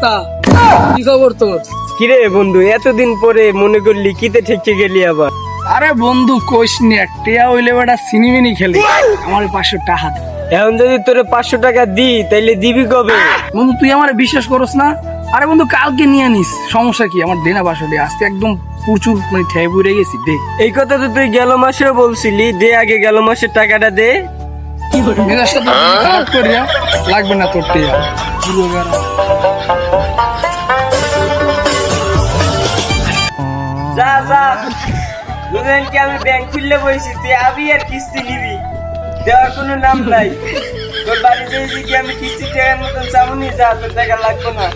অবস্থা? কি খবর তোর? কিরে বন্ধু, এতদিন পরে মনে করলি কিতে ঠেকে গেলি আবার? আরে বন্ধু কইস নি, টিয়া হইলে বেটা সিনেমিনি খেলে আমার 500 টাকা দে। এখন যদি তোরে 500 টাকা দি তাইলে দিবি কবে? বন্ধু তুই আমার বিশ্বাস করস না? আরে বন্ধু কালকে নিয়ে নিস, সমস্যা কি? আমার দেনা 500 টাকা আজকে একদম প্রচুর মানে ঠেয়ে পড়ে গেছি, দে। এই কথা তো তুই গেল মাসেও বলছিলি, দে আগে গেল মাসের টাকাটা দে। মেজাজটা তো খারাপ করিয়া লাগবে না তোর টিয়া পুরো বেড়া। যা যা, দুদিন কি আমি ব্যাংক খুললে বইছি, তুই আবি আর কিস্তি নিবি, দেওয়ার কোনো নাম নাই। তোর বাড়িতে কি আমি কিস্তি টাকার মতন চামুনি, যা তোর টাকা লাগবে না।